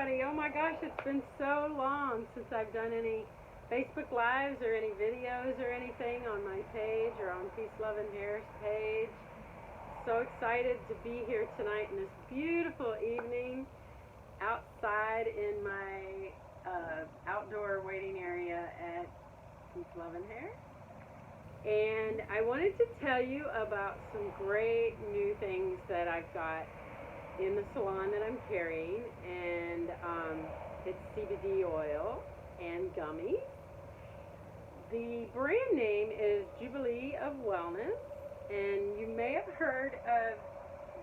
everybody. Oh my gosh, it's been so long since I've done any Facebook Lives or any videos or anything on my page or on Peace, Love, and Hair's page. So excited to be here tonight in this beautiful evening outside in my outdoor waiting area at Peace, Love, and Hair. And I wanted to tell you about some great new things that I've got in the salon that I'm carrying, and it's CBD oil and gummies. The brand name is Jubilee of Wellness, and you may have heard of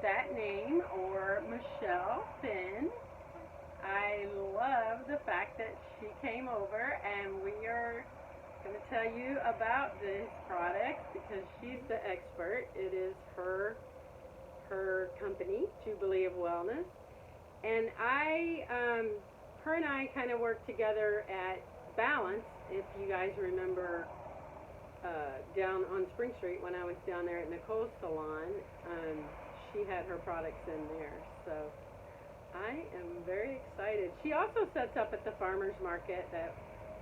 that name or Michele Finn. I love the fact that she came over, and we are going to tell you about this product because she's the expert. It is her company, Jubilee of Wellness, and her and I kind of worked together at Balance. If you guys remember, down on Spring Street when I was down there at Nicole's salon, she had her products in there. So I am very excited. She also sets up at the farmers market. That,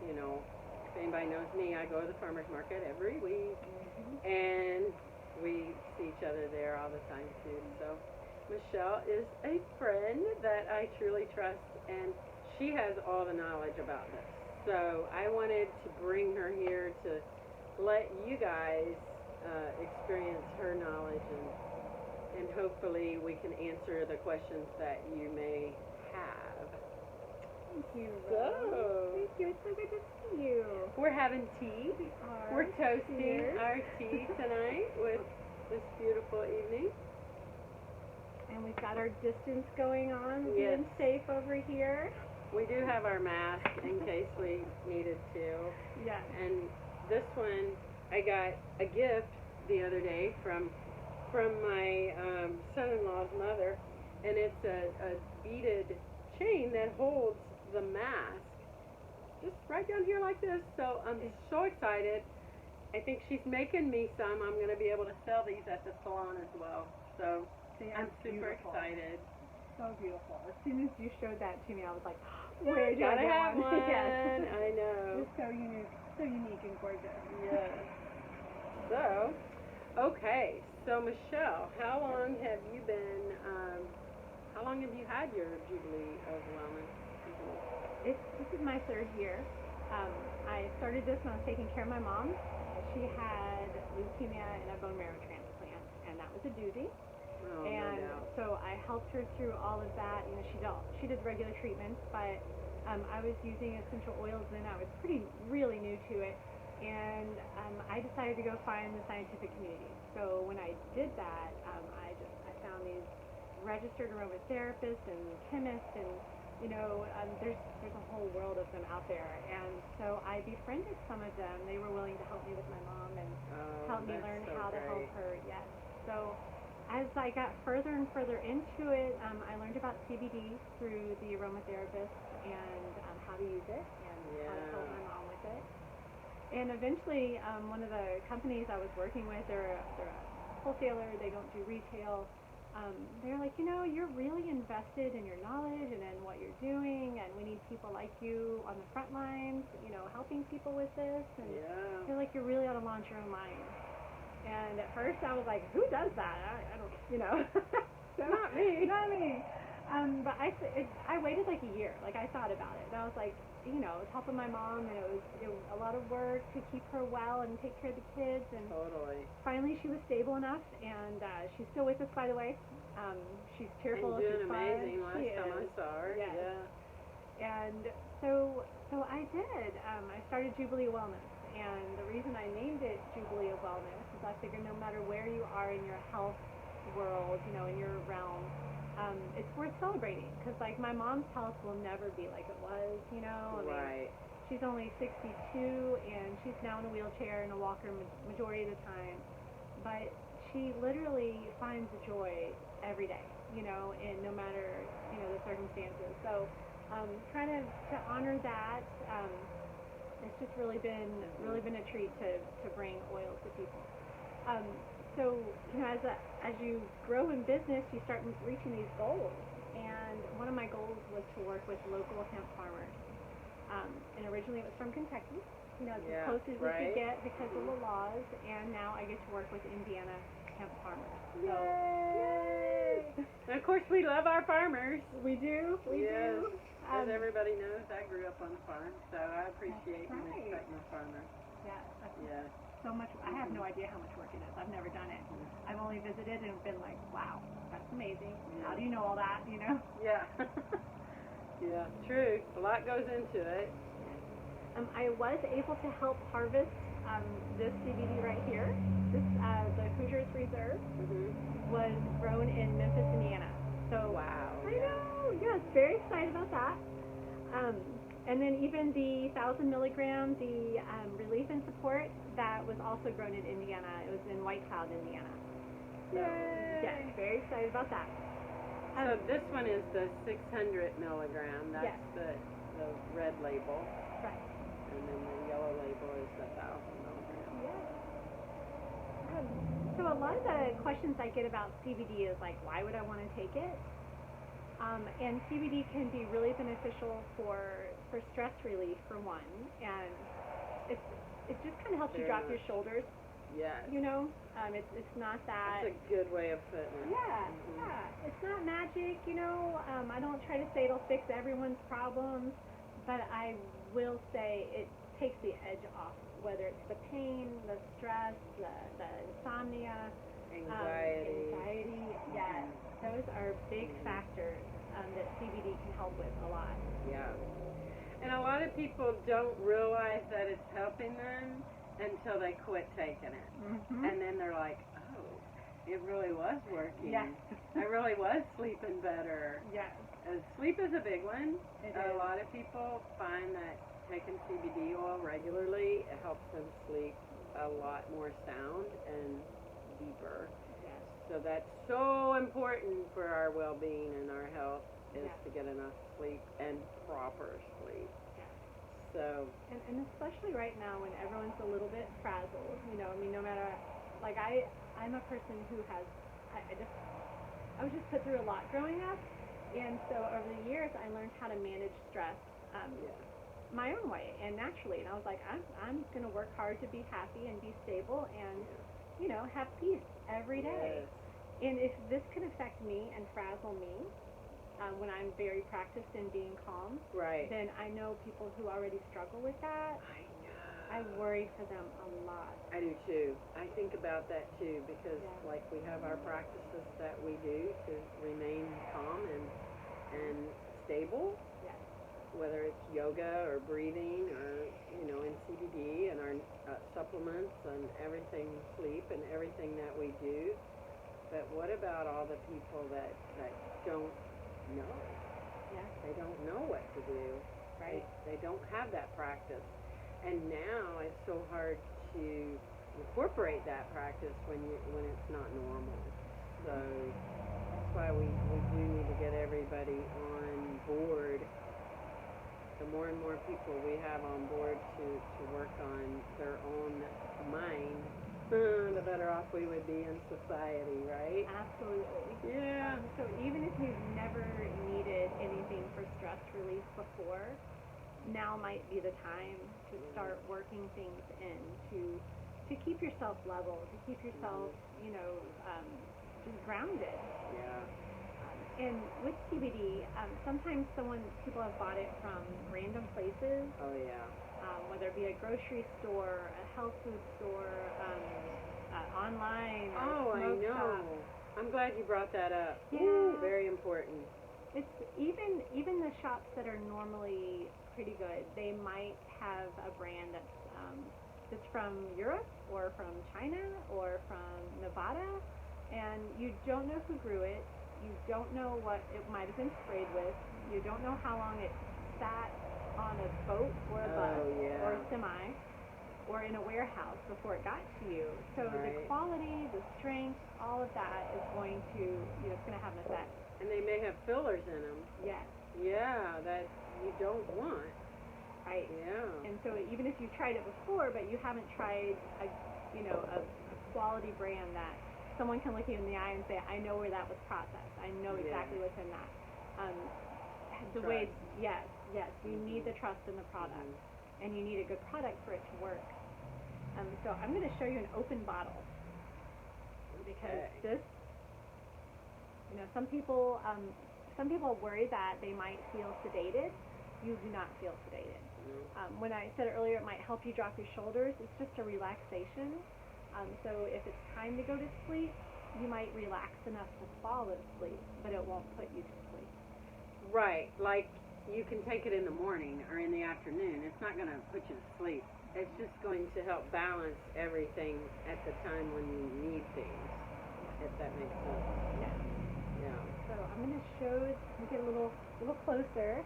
you know, if anybody knows me, I go to the farmers market every week, and we see each other there all the time too. So Michele is a friend that I truly trust, and she has all the knowledge about this. So I wanted to bring her here to let you guys experience her knowledge, and hopefully we can answer the questions that you may have. Thank you, Rose. Thank you. It's so good to see you. We're having tea. We're toasting our tea tonight with this beautiful evening. And we've got our distance going on, yes, being safe over here. We do have our mask in case we needed to. Yeah. And this one, I got a gift the other day from my son-in-law's mother, and it's a beaded chain that holds the mask just right down here like this. So I'm so excited. I think she's making me some. I'm going to be able to sell these at the salon as well. So I'm super excited. So beautiful. As soon as you showed that to me, I was like, where do I gotta get have one? Yes. I know. It's so unique and gorgeous. Yes. So, okay. So Michele, how long have you had your Jubilee of Wellness company? This is my third year. I started this when I was taking care of my mom. She had leukemia and a bone marrow transplant, and that was a doozy. Oh, and no doubt. so I helped her through all of that. You know, she did regular treatments, but I was using essential oils then. I was really new to it, and I decided to go find the scientific community. So when I did that, I found these registered aromatherapists and chemists, and there's a whole world of them out there. And so I befriended some of them. They were willing to help me with my mom and help me learn how to help her. Yes. So as I got further and further into it, I learned about CBD through the aromatherapist and how to use it and how to help my mom with it. And eventually, one of the companies I was working with, they're a wholesaler. They don't do retail. They're like, you're really invested in your knowledge and in what you're doing, and we need people like you on the front lines, helping people with this. And they're like, you really ought to launch your own line. And at first I was like, who does that? I don't, Not me. Not me. But I waited like a year. Like, I thought about it. And I was like, it's helping my mom, and it was a lot of work to keep her well and take care of the kids. And totally. Finally she was stable enough, and she's still with us, by the way. She's cheerful. And doing she's amazing. fun. Last time I saw her. Yes. Yeah. And so I did. I started Jubilee Wellness. And the reason I named it Jubilee of Wellness is I figured no matter where you are in your health world, in your realm, it's worth celebrating. Because, like, my mom's health will never be like it was, Right. She's only 62, and she's now in a wheelchair and a walker majority of the time. But she literally finds joy every day, and no matter, the circumstances. So trying to honor that, it's just really been a treat to bring oils to people. So as you grow in business, you start reaching these goals, and one of my goals was to work with local hemp farmers. And originally it was from Kentucky. You know, it's as close as we could get because of the laws, and now I get to work with Indiana hemp farmers. So, yay! And of course, we love our farmers. We do. We do. As everybody knows, I grew up on the farm, so I appreciate and respect my farmers. Yeah. So much. I have no idea how much work it is. I've never done it. I've only visited and been like, wow, that's amazing. How do you know all that? You know? Yeah. Yeah. True. A lot goes into it. I was able to help harvest this CBD right here. This the Hoosiers Reserve was grown in Memphis, Indiana. So wow. I know. Yes, very excited about that. And then even the 1,000 milligram, the relief and support, that was also grown in Indiana. It was in White Cloud, Indiana. So, yes, very excited about that. So this one is the 600 milligram. That's the red label. Right. And then the yellow label is the 1,000 milligram. Yes. So a lot of the questions I get about CBD is like, why would I want to take it? And CBD can be really beneficial for stress relief, for one, and it just kind of helps you drop your shoulders. Yes. You know, it's not that. That's a good way of putting it. Yeah. It's not magic. You know, I don't try to say it'll fix everyone's problems, but I will say it takes the edge off. Whether it's the pain, the stress, the insomnia, anxiety. Yes, those are big factors that CBD can help with a lot. Yeah. And a lot of people don't realize that it's helping them until they quit taking it. And then they're like, oh, it really was working. Yes. I really was sleeping better. Yes. Sleep is a big one. It A is. lot of people find that taking CBD oil regularly, it helps them sleep a lot more sound and deeper. Yes. So that's so important for our well-being and our health is to get enough sleep and proper sleep. Yes. So. And especially right now when everyone's a little bit frazzled, you know, I mean, no matter, like I'm a person who has, I was just put through a lot growing up, and so over the years I learned how to manage stress my own way and naturally, and I was like, I'm going to work hard to be happy and be stable and, you know, have peace every day. And if this can affect me and frazzle me when I'm very practiced in being calm, then I know people who already struggle with that. I know. I worry for them a lot. I do too. I think about that too because like we have our practices that we do to remain calm and stable. Yes. Whether it's yoga or breathing or, you know, in CBD and our supplements and everything, sleep and everything that we do. But what about all the people that don't know? Yeah. They don't know what to do. Right. They don't have that practice. And now it's so hard to incorporate that practice when it's not normal. So that's why we do need to get everybody on board. The more and more people we have on board to work on their own mind, the better off we would be in society, right? Absolutely. Yeah. So even if you've never needed anything for stress relief before, now might be the time to start working things in to keep yourself level, to keep yourself, you know, just grounded. Yeah. And with CBD, sometimes people have bought it from random places. Oh yeah. Whether it be a grocery store, a health food store, online. Oh, I know. Shop. I'm glad you brought that up. Yeah. Ooh, very important. It's even the shops that are normally pretty good, they might have a brand that's from Europe or from China or from Nevada, and you don't know who grew it. You don't know what it might have been sprayed with. You don't know how long it sat on a boat or a bus or a semi or in a warehouse before it got to you. So the quality, the strength, all of that is going to, it's going to have an effect. And they may have fillers in them. Yes. Yeah, that you don't want. Right. Yeah. And so even if you tried it before, but you haven't tried a quality brand that someone can look you in the eye and say, I know where that was processed. I know exactly what's in that. Um, the Trust. way, yes, you need the trust in the product, and you need a good product for it to work. So I'm going to show you an open bottle because this, some people worry that they might feel sedated. You do not feel sedated. When I said earlier it might help you drop your shoulders, it's just a relaxation. So if it's time to go to sleep, you might relax enough to fall asleep, but it won't put you to sleep. Right, like you can take it in the morning or in the afternoon. It's not going to put you to sleep. It's just going to help balance everything at the time when you need things, if that makes sense. Yeah. Yeah. So I'm going to show, let me get a little closer.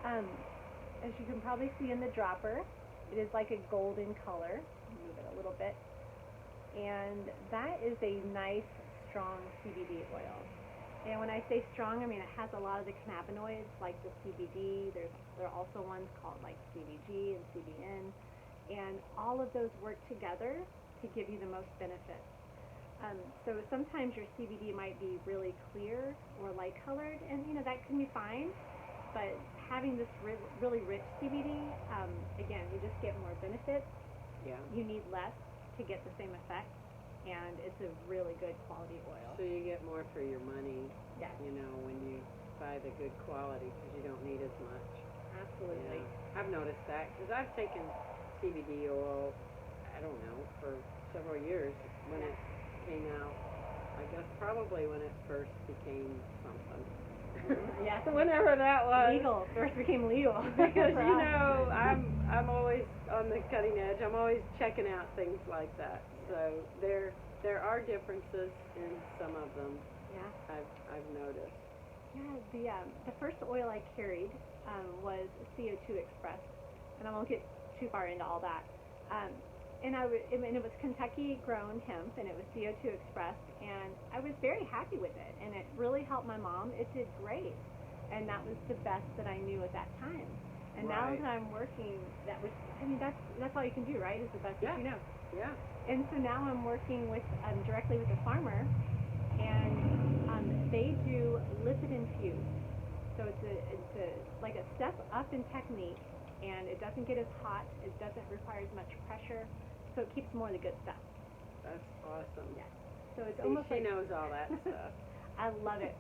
As you can probably see in the dropper, it is like a golden color. Move it a little bit. And that is a nice, strong CBD oil. And when I say strong, I mean it has a lot of the cannabinoids like the CBD. There are also ones called like CBG and CBN. And all of those work together to give you the most benefit. So sometimes your CBD might be really clear or light colored, and that can be fine. But having this really rich CBD, again, you just get more benefits. Yeah. You need less to get the same effect, and it's a really good quality oil. So you get more for your money. Yeah. When you buy the good quality because you don't need as much. Absolutely. Yeah. I've noticed that because I've taken CBD oil, I don't know, for several years when it came out. I guess probably when it first became something. Yeah. Whenever that was. Legal. First became legal. Because I'm always on the cutting edge. I'm always checking out things like that. So there are differences in some of them. Yeah. I've noticed. Yeah. The first oil I carried was CO2 Express, and I won't get too far into all that. And it was Kentucky grown hemp, and it was CO2 Express, and I was very happy with it, and it really helped my mom. It did great, and that was the best that I knew at that time. And now that I'm working, that's all you can do, right? Is the best that you know. Yeah. And so now I'm working with directly with a farmer, and they do lipid infused. So it's like a step up in technique, and it doesn't get as hot. It doesn't require as much pressure, so it keeps more of the good stuff. That's awesome. Yeah. So it's almost she like knows all that stuff. I love it.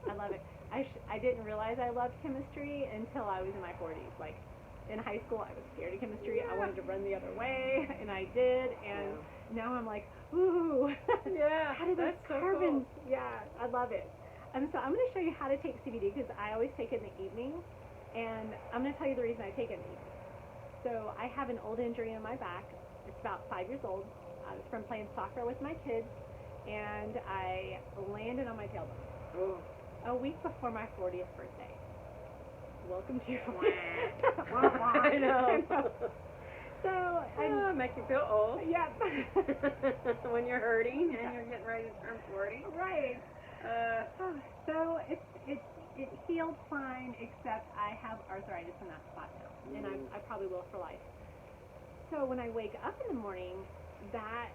I didn't realize I loved chemistry until I was in my 40s. Like in high school, I was scared of chemistry. I wanted to run the other way, and I did. And now I'm like, ooh. Yeah. How do those So carbons? cool. Yeah, I love it. So I'm going to show you how to take CBD because I always take it in the evening, and I'm going to tell you the reason I take it in the evening. So I have an old injury in my back. It's about 5 years old. It's from playing soccer with my kids, and I landed on my tailbone. Oh. A week before my 40th birthday. Welcome to your I know. So make you feel old. Yep. When you're hurting and you're getting ready to turn 40. Right. So it healed fine, except I have arthritis in that spot now, and I probably will for life. So when I wake up in the morning, that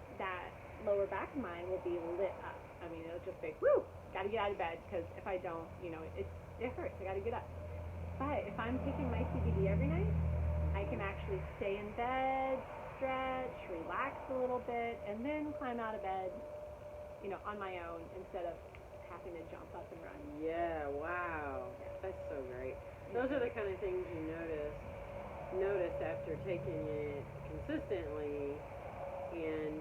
lower back of mine will be lit up. I mean, it'll just be, woo, got to get out of bed, because if I don't, it hurts. I got to get up. But if I'm taking my CBD every night, I can actually stay in bed, stretch, relax a little bit, and then climb out of bed, on my own instead of having to jump up and run. Yeah, wow. That's so great. Those are the kind of things you notice after taking it consistently. And,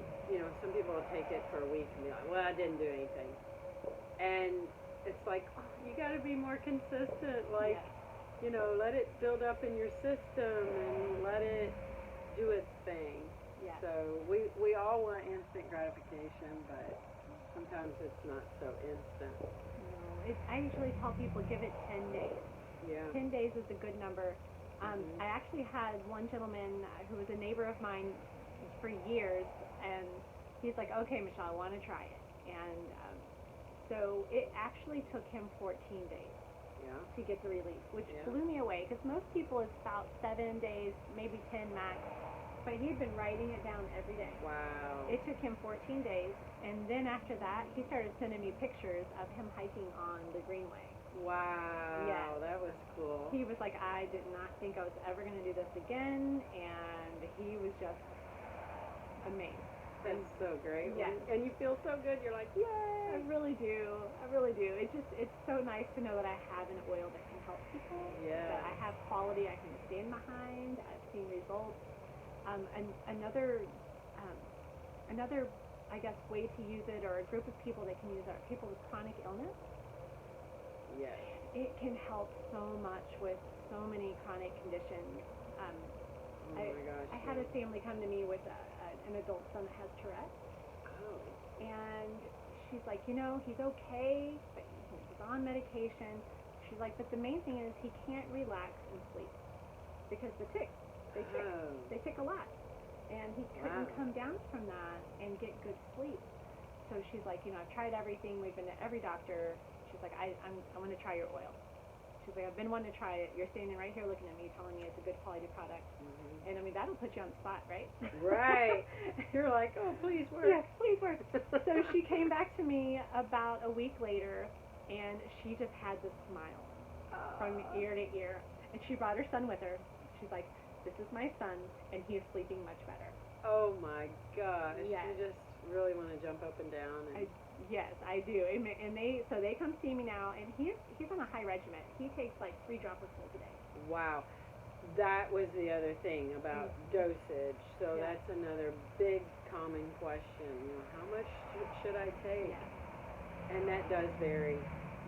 some people will take it for a week and be like, well, I didn't do anything. And it's like, oh, you got to be more consistent. Like, let it build up in your system and let it do its thing. Yeah. So we all want instant gratification, but sometimes it's not so instant. No, I usually tell people give it 10 days. Yeah. 10 days is a good number. I actually had one gentleman who was a neighbor of mine for years, and he's like, okay, Michele, I want to try it. And so it actually took him 14 days to get the relief, which blew me away, because most people it's about 7 days, maybe 10 max. but he'd been writing it down every day. Wow. It took him 14 days, and then after that, he started sending me pictures of him hiking on the Greenway. Wow. Yes. That was cool. He was like, I did not think I was ever going to do this again, and he was just amazed. That's so great. Yes. And you feel so good. You're like, I yay. really do. I really do. It's so nice to know that I have an oil that can help people. Yeah. That I have quality I can stand behind. I've seen results. And another, I guess, way to use it, or a group of people that can use it, are people with chronic illness. Yes. It can help so much with so many chronic conditions. Oh my gosh. I had a family come to me with an adult son that has Tourette's, Oh. and she's like, he's okay, but he's on medication. She's like, but the main thing is he can't relax and sleep because the ticks, they tick. Oh. They tick a lot, and he couldn't Wow. come down from that and get good sleep. So she's like, I've tried everything. We've been to every doctor. She's like, I'm going to try your oil. She's like, I've been wanting to try it. You're standing right here looking at me, telling me it's a good quality product. Mm-hmm. And I mean, that'll put you on the spot, right? Right. You're like, oh, please work. Yes, please work. So she came back to me about a week later, and she just had this smile from ear to ear. And she brought her son with her. She's like, this is my son, and he is sleeping much better. Oh my gosh. Yes. You just really want to jump up and down. And Yes, I do. And they come see me now, and he's on a high regimen. He takes like 3 droplets a day. wow. That was the other thing about dosage. So Yeah. that's another big common question. How much should I take? Yeah. And that does vary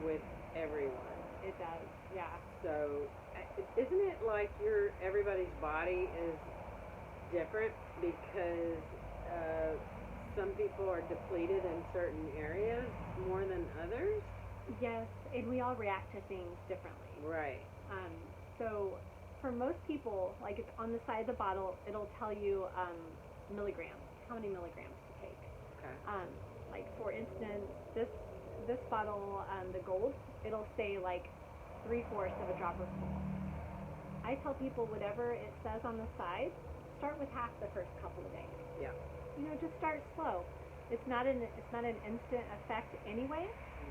with everyone. It does. Yeah. So isn't it like everybody's body is different because some people are depleted in certain areas more than others? Yes, and we all react to things differently. Right. So for most people, like it's on the side of the bottle, it'll tell you milligrams, how many milligrams to take. Okay. Like for instance, this bottle, the gold, it'll say like 3/4 of a dropper full. I tell people whatever it says on the side, start with half the first couple of days. Yeah. Just start slow. It's not an instant effect anyway.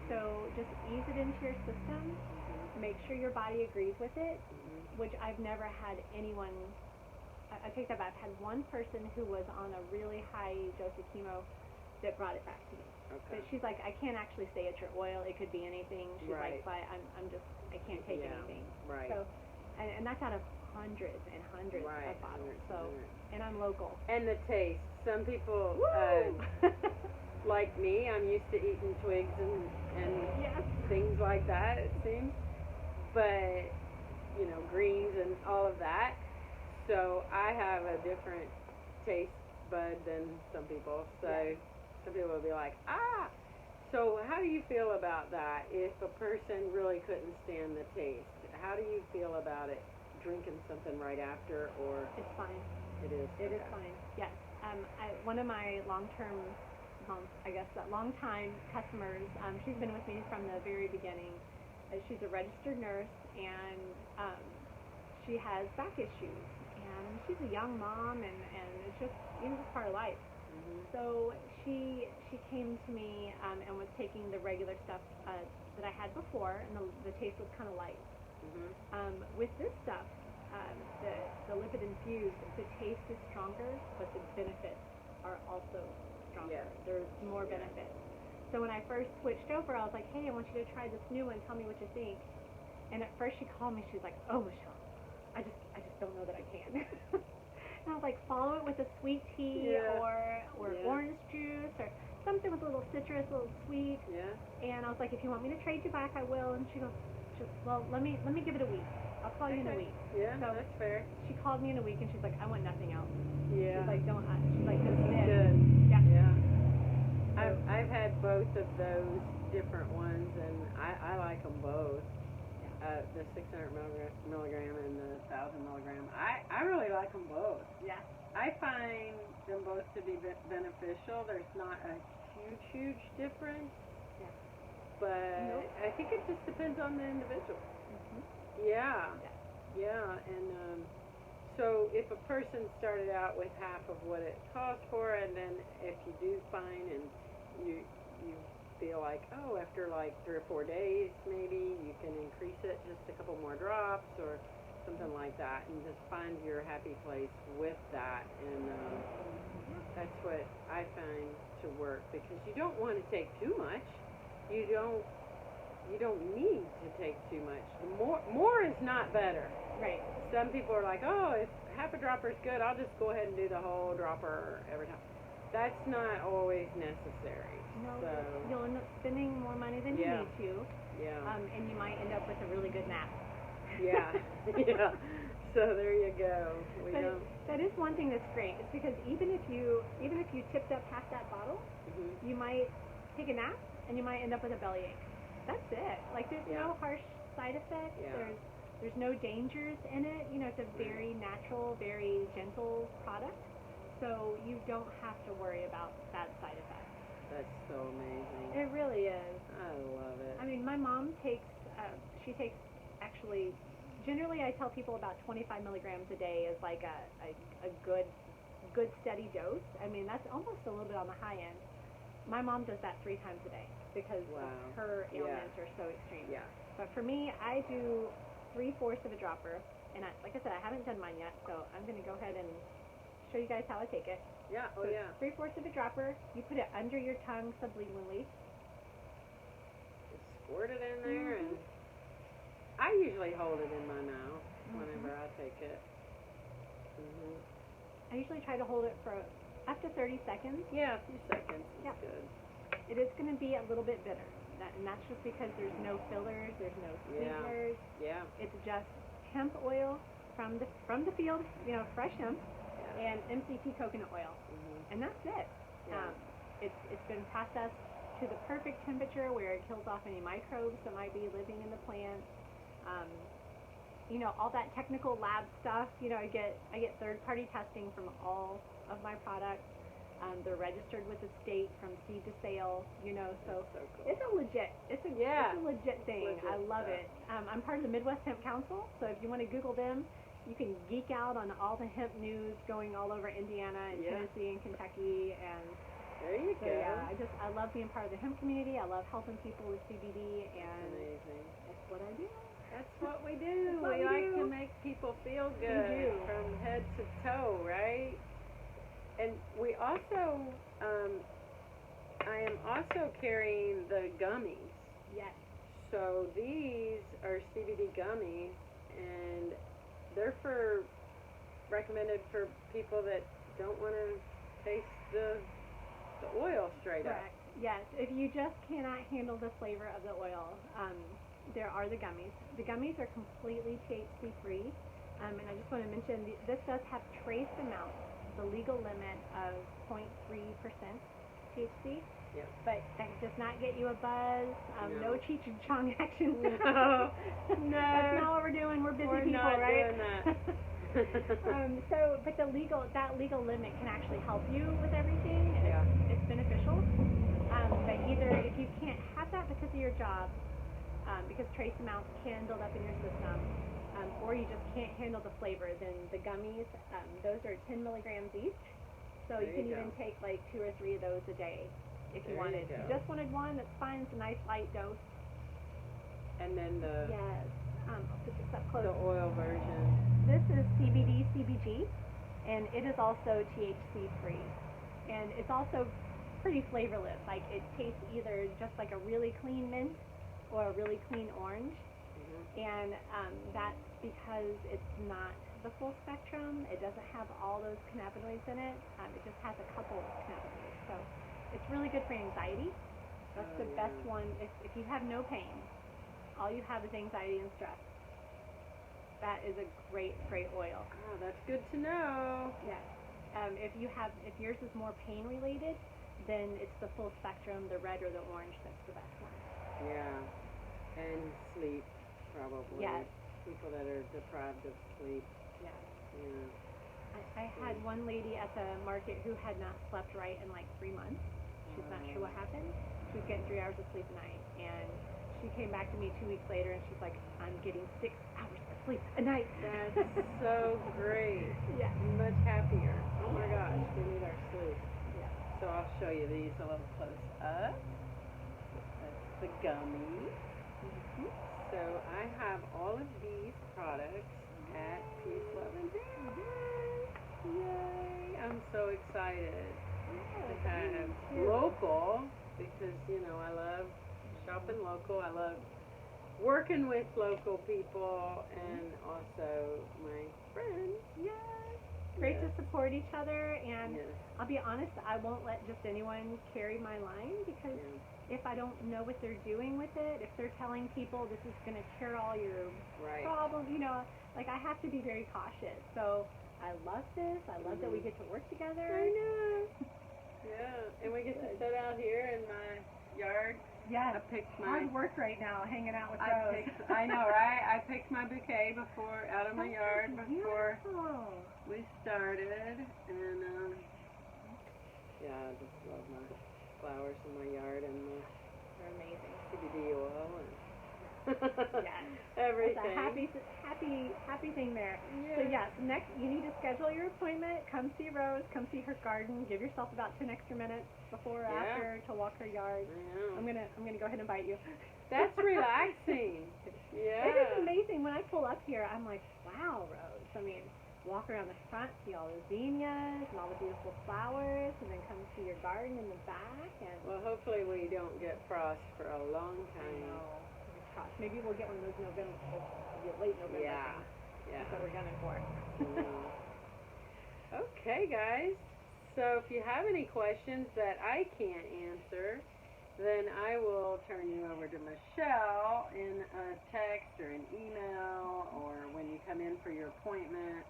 So just ease it into your system. Make sure your body agrees with it, which I've never had anyone. I take that back. I've had one person who was on a really high dose of chemo that brought it back to me. Okay. But she's like, I can't actually say it's your oil. It could be anything. She's Right. like, but I can't take anything. Right. So, and that's out of hundreds and hundreds Right. of bottles. So, and I'm local. And the taste. Some people, like me, I'm used to eating twigs and Yes. things like that, it seems. But, greens and all of that. So I have a different taste bud than some people. So Yes. some people will be like, ah! So how do you feel about that? If a person really couldn't stand the taste, how do you feel about it? Drinking something right after, or It's fine. it is? It is Okay. fine. Yes. One of my long-time customers, she's been with me from the very beginning. She's a registered nurse, and she has back issues. And she's a young mom, and it's just, just part of life. Mm-hmm. So she came to me and was taking the regular stuff that I had before, and the taste was kind of light. Mm-hmm. With this stuff, the lipid infused, the taste is stronger, but the benefits are also stronger. Yes. There's more benefits. So when I first switched over, I was like, hey, I want you to try this new one. Tell me what you think. And at first she called me. She's like, oh, Michele, I just don't know that I can. And I was like, follow it with a sweet tea or orange juice or something with a little citrus, a little sweet. Yeah. And I was like, if you want me to trade you back, I will. And she goes, well, let me give it a week. I'll call you in a week. Yeah, so that's fair. She called me in a week, and she's like, I want nothing else. Yeah. She's like, she's like, this is it. Good. Yeah. Yeah. I've had both of those different ones, and I like them both. The 600 milligram and the 1,000 milligram. I really like them both. Yeah. I find them both to be beneficial. There's not a huge difference. Yeah. But I think it just depends on the individual. Mm-hmm. Yeah. And So if a person started out with half of what it cost for, and then if you do find and you feel like, oh, after like 3 or 4 days maybe you can increase it just a couple more drops or something like that, and just find your happy place with that. And that's what I find to work, because you don't want to take too much. You don't need to take too much. More is not better. Right. Some people are like, oh, if half a dropper is good, I'll just go ahead and do the whole dropper every time. That's not always necessary. No, So, you'll end up spending more money than you Yeah. need to, yeah. and you might end up with a really good nap. Yeah. Yeah. So there you go. We But don't. that is one thing that's great. It's because even if you tipped up half that bottle, Mhm. you might take a nap and you might end up with a bellyache. That's it. Like there's Yeah. no harsh side effects. Yeah. There's no dangers in it. You know, it's a very natural, very gentle product. So you don't have to worry about bad side effects. That's so amazing. It really is. I love it. I mean, my mom takes, she takes actually, generally I tell people about 25 milligrams a day is like a good steady dose. I mean, that's almost a little bit on the high end. My mom does that 3 times a day because Wow. of her ailments are so extreme. Yeah. But for me, I do 3/4 of a dropper, and like I said, I haven't done mine yet, so I'm going to go ahead and show you guys how I take it. Yeah. Oh So yeah. 3/4 of a dropper, you put it under your tongue sublingually. Just squirt it in there, Mhm. and I usually hold it in my mouth whenever I take it. Mhm. I usually try to hold it for up to 30 seconds. Yeah, a few seconds is Yeah. good. It is going to be a little bit bitter, and that's just because there's no fillers, there's no Yeah. sweeteners. Yeah. It's just hemp oil from the field, you know, fresh hemp, Yeah. and MCT coconut oil, Mhm. and that's it. Yeah. It's been processed to the perfect temperature where it kills off any microbes that might be living in the plant. Um, you know, all that technical lab stuff. You know, I get third-party testing from all of my products. They're registered with the state from seed to sale. You know, so So cool. it's a legit. It's a legit thing. legit I love stuff. it. I'm part of the Midwest Hemp Council, so if you want to Google them, you can geek out on all the hemp news going all over Indiana and Yeah. Tennessee and Kentucky, and There you so go. yeah, I love being part of the hemp community. I love helping people with CBD, That's and amazing. that's what I do. That's what we do. That's what we like do. to make people feel We good do. from head to toe, right? And we also, I am also carrying the gummies. Yes. So these are CBD gummies, and they're recommended for people that don't want to taste the oil straight up. Correct. Yes. If you just cannot handle the flavor of the oil, there are the gummies. The gummies are completely THC free, and I just want to mention this does have trace amounts, the legal limit of 0.3% THC. Yeah. But that does not get you a buzz. No. No Cheech and Chong action. No. That's not what we're doing. We're busy We're people, not right? doing that. But that legal limit can actually help you with everything. Yeah. It's beneficial. But either if you can't have that because of your job, because trace amounts can build up in your system, or you just can't handle the flavor, then the gummies, those are 10 milligrams each. So There you can you even go. take like 2 or 3 of those a day if you There you wanted. go. If you just wanted one, that's fine. It's a nice light dose. And then the Yes. I'll put this up close. oil version. This is CBD CBG, and it is also THC free, and it's also pretty flavorless. Like it tastes either just like a really clean mint or a really clean orange, and that's because it's not the full spectrum. It doesn't have all those cannabinoids in it. It just has a couple of cannabinoids, so it's really good for anxiety. That's Oh, the yeah. best one. If you have no pain, all you have is anxiety and stress. That is a great oil. Oh, that's good to know. Yes. If yours is more pain related, then it's the full spectrum, the red or the orange. That's the best one. Yeah. And sleep, probably. Yes. People that are deprived of sleep. Yes. Yeah. I had one lady at the market who had not slept right in like 3 months. She's not sure what happened. She was getting 3 hours of sleep a night, and she came back to me 2 weeks later, and she's like, "I'm getting 6 hours of sleep at night. That's so great. Yeah. Much happier. Oh my gosh, we need our sleep. Yeah. So I'll show you these a little close up. That's the gummy. So I have all of these products at Peace, Love, and Hair. Yay! I'm so excited to have local because, you know, I love shopping local. I love working with local people and also my friends. Yes. Great Yes. to support each other, and Yes. I'll be honest, I won't let just anyone carry my line because Yeah. if I don't know what they're doing with it, if they're telling people this is going to cure all your Right. problems, you know, like I have to be very cautious. So I love this. I love that we get to work together. I know. Yeah, and we get to sit out here in my yard. Yes. I picked my. Hard work right now, hanging out with Rose. I know, right? I picked my bouquet out of my yard before Beautiful. we started, and yeah, I just love my flowers in my yard and the They're amazing. CBD oil and Yes. everything. It's a happy thing there. Yeah. So yes, next you need to schedule your appointment. Come see Rose. Come see her garden. Give yourself about 10 extra minutes before or after to walk her yard. Yeah. I'm gonna go ahead and invite you. That's relaxing. Yeah. It is amazing when I pull up here. I'm like, wow, Rose. I mean, walk around the front, see all the zinnias and all the beautiful flowers, and then come see your garden in the back. And Well, hopefully we don't get frost for a long I time. know. Gosh, maybe we'll get one of those late November Yeah. things. Yeah. That's what we're gunning for. Okay, guys. So if you have any questions that I can't answer, then I will turn you over to Michele in a text or an email or when you come in for your appointment,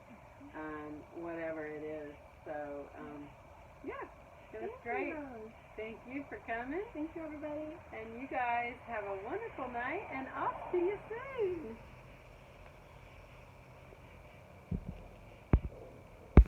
whatever it is. So, yeah, it was great. Thank you for coming. Thank you, everybody. And you guys have a wonderful night, and I'll see you soon.